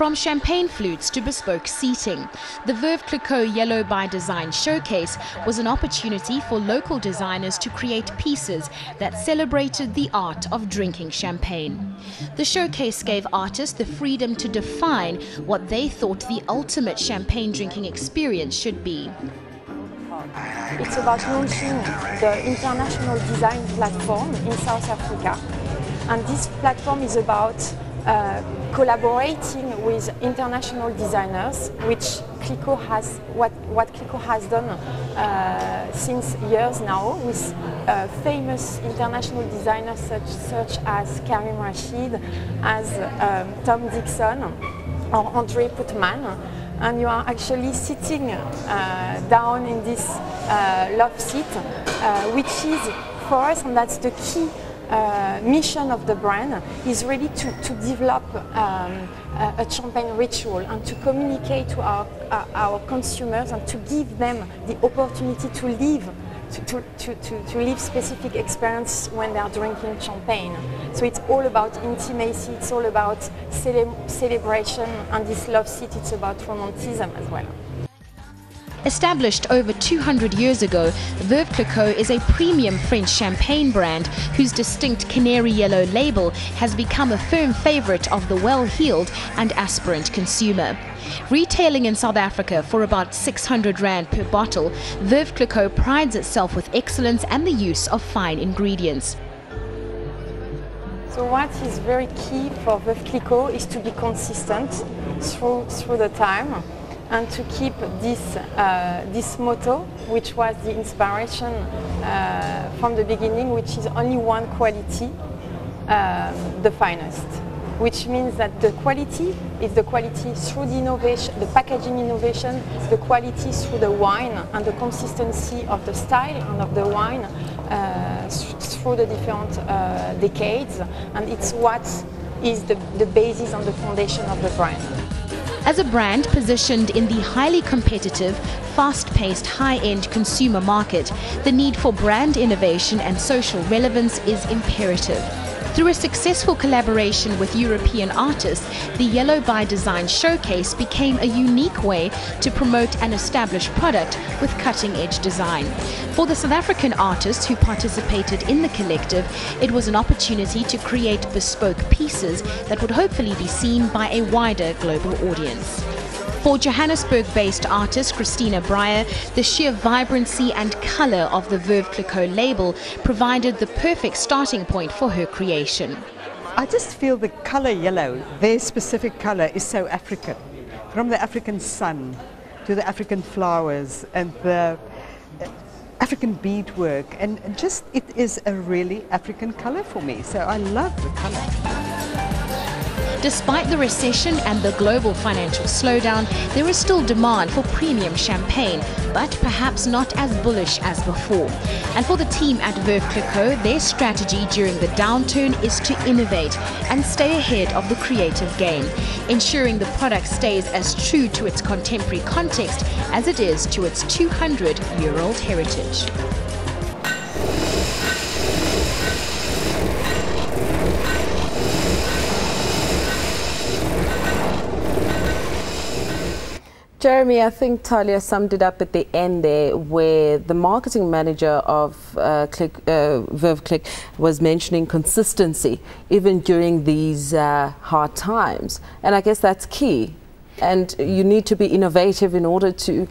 From champagne flutes to bespoke seating, the Veuve Clicquot Yellow by Design Showcase was an opportunity for local designers to create pieces that celebrated the art of drinking champagne. The showcase gave artists the freedom to define what they thought the ultimate champagne drinking experience should be. It's about launching the international design platform in South Africa. And this platform is about collaborating with international designers, which Clicquot has, what Clicquot has done since years now, with famous international designers such as Karim Rashid, as Tom Dixon or Andre Putman. And you are actually sitting down in this love seat, which is for us, and that's the key mission of the brand, is really to develop a champagne ritual and to communicate to our consumers and to give them the opportunity to live specific experience when they are drinking champagne. So it's all about intimacy, it's all about celebration, and this love seat, it's about romanticism as well. Established over 200 years ago, Veuve Clicquot is a premium French champagne brand whose distinct canary yellow label has become a firm favorite of the well-heeled and aspirant consumer. Retailing in South Africa for about 600 Rand per bottle, Veuve Clicquot prides itself with excellence and the use of fine ingredients. So what is very key for Veuve Clicquot is to be consistent through the time, and to keep this motto, which was the inspiration from the beginning, which is only one quality, the finest. Which means that the quality is the quality through the innovation, the packaging innovation, the quality through the wine, and the consistency of the style and of the wine through the different decades. And it's what is the basis and the foundation of the brand. As a brand positioned in the highly competitive, fast-paced, high-end consumer market, the need for brand innovation and social relevance is imperative. Through a successful collaboration with European artists, the Yellow by Design Showcase became a unique way to promote an established product with cutting-edge design. For the South African artists who participated in the collective, it was an opportunity to create bespoke pieces that would hopefully be seen by a wider global audience. For Johannesburg-based artist Christina Breyer, the sheer vibrancy and colour of the Veuve Clicquot label provided the perfect starting point for her creation. I just feel the colour yellow, their specific colour, is so African. From the African sun to the African flowers and the African beadwork, and just it is a really African colour for me, so I love the colour. Despite the recession and the global financial slowdown, there is still demand for premium champagne, but perhaps not as bullish as before. And for the team at Veuve Clicquot, their strategy during the downturn is to innovate and stay ahead of the creative game, ensuring the product stays as true to its contemporary context as it is to its 200-year-old heritage. Jeremy, I think Talia summed it up at the end there, where the marketing manager of Veuve Clicquot was mentioning consistency even during these hard times. And I guess that's key. And you need to be innovative in order to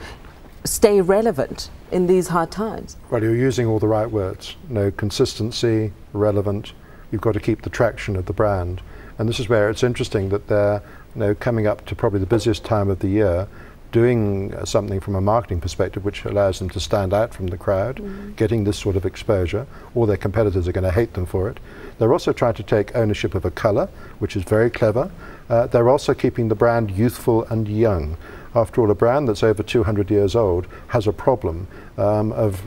stay relevant in these hard times. Well, you're using all the right words. Consistency, relevant. You've got to keep the traction of the brand. And this is where it's interesting that they're coming up to probably the busiest time of the year, doing something from a marketing perspective which allows them to stand out from the crowd, getting this sort of exposure. All their competitors are going to hate them for it. They're also trying to take ownership of a colour, which is very clever. They're also keeping the brand youthful and young. After all, a brand that's over 200 years old has a problem of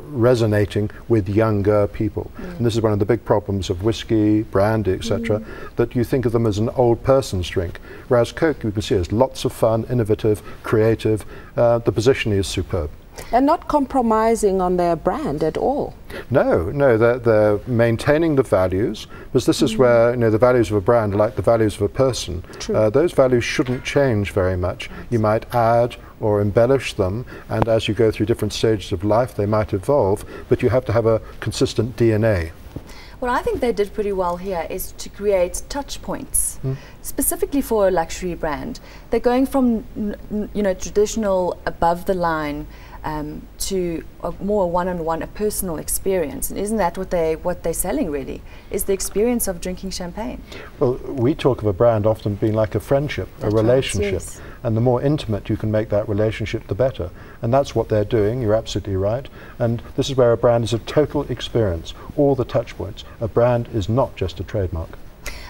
resonating with younger people. And this is one of the big problems of whiskey, brandy, etc., that you think of them as an old person's drink. Whereas Coke, you can see, is lots of fun, innovative, creative. The positioning is superb. And not compromising on their brand at all. No, they're maintaining the values, because this is where, you know, the values of a brand are like the values of a person. Those values shouldn't change very much. You might add or embellish them, and as you go through different stages of life, they might evolve, but you have to have a consistent DNA. What I think they did pretty well here is to create touch points, specifically for a luxury brand. They're going from, you know, traditional above the line to a more one-on-one, a personal experience. And isn't that what they're selling really, is the experience of drinking champagne? Well, we talk of a brand often being like a friendship, a relationship. Yes. And the more intimate you can make that relationship, the better. And that's what they're doing, you're absolutely right. And this is where a brand is a total experience, all the touch points. A brand is not just a trademark.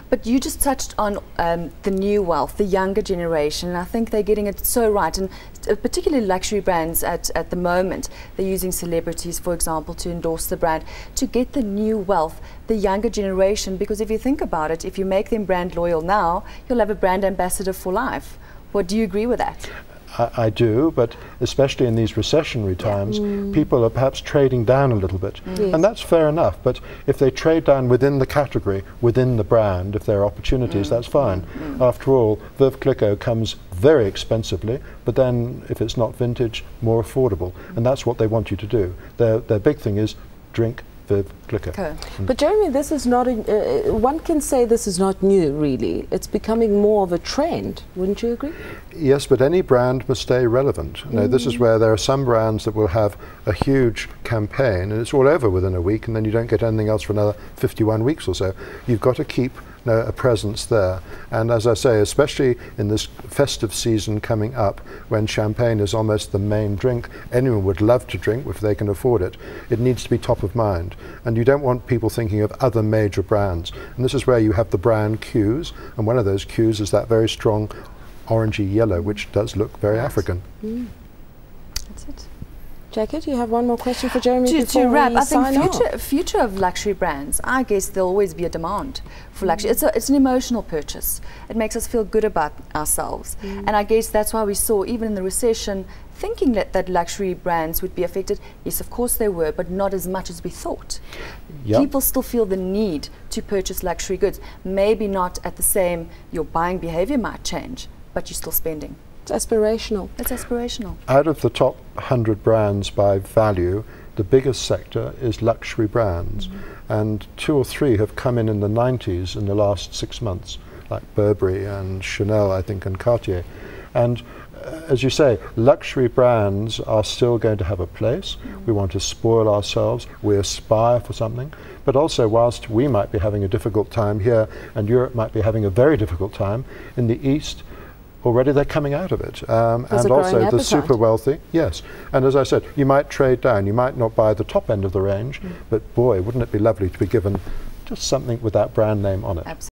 But you just touched on the new wealth, the younger generation, and I think they're getting it so right. And particularly luxury brands at the moment, they're using celebrities, for example, to endorse the brand, to get the new wealth, the younger generation, because if you think about it, if you make them brand loyal now, you'll have a brand ambassador for life. What do you agree with that? I do, but especially in these recessionary times, people are perhaps trading down a little bit. And that's fair enough, but if they trade down within the category, within the brand, if there are opportunities, that's fine. After all, Veuve Clicquot comes very expensively, but then if it's not vintage, more affordable. And that's what they want you to do. Their big thing is drink Veuve Clicquot. But Jeremy, this is not, one can say this is not new really. It's becoming more of a trend, wouldn't you agree? Yes, but any brand must stay relevant. Now, this is where there are some brands that will have a huge campaign and it's all over within a week and then you don't get anything else for another 51 weeks or so. You've got to keep a presence there. And as I say, especially in this festive season coming up, when champagne is almost the main drink anyone would love to drink if they can afford it, it needs to be top of mind. And you don't want people thinking of other major brands. And this is where you have the brand cues, and one of those cues is that very strong orangey yellow, which does look very African. That's it. Jackie, do you have one more question for Jeremy to wrap? I think off? future of luxury brands, I guess there'll always be a demand for luxury. It's an emotional purchase. It makes us feel good about ourselves. And I guess that's why we saw, even in the recession, thinking that luxury brands would be affected. Yes, of course they were, but not as much as we thought. People still feel the need to purchase luxury goods. Maybe not at the same, your buying behavior might change, but you're still spending. It's aspirational. It's aspirational. Out of the top 100 brands by value, the biggest sector is luxury brands. And 2 or 3 have come in the 90s in the last 6 months, like Burberry and Chanel, I think, and Cartier. And as you say, luxury brands are still going to have a place. We want to spoil ourselves. We aspire for something. But also, whilst we might be having a difficult time here and Europe might be having a very difficult time, in the East, already they're coming out of it. And also the super wealthy, yes. And as I said, you might trade down. You might not buy the top end of the range, but boy, wouldn't it be lovely to be given just something with that brand name on it. Absolutely.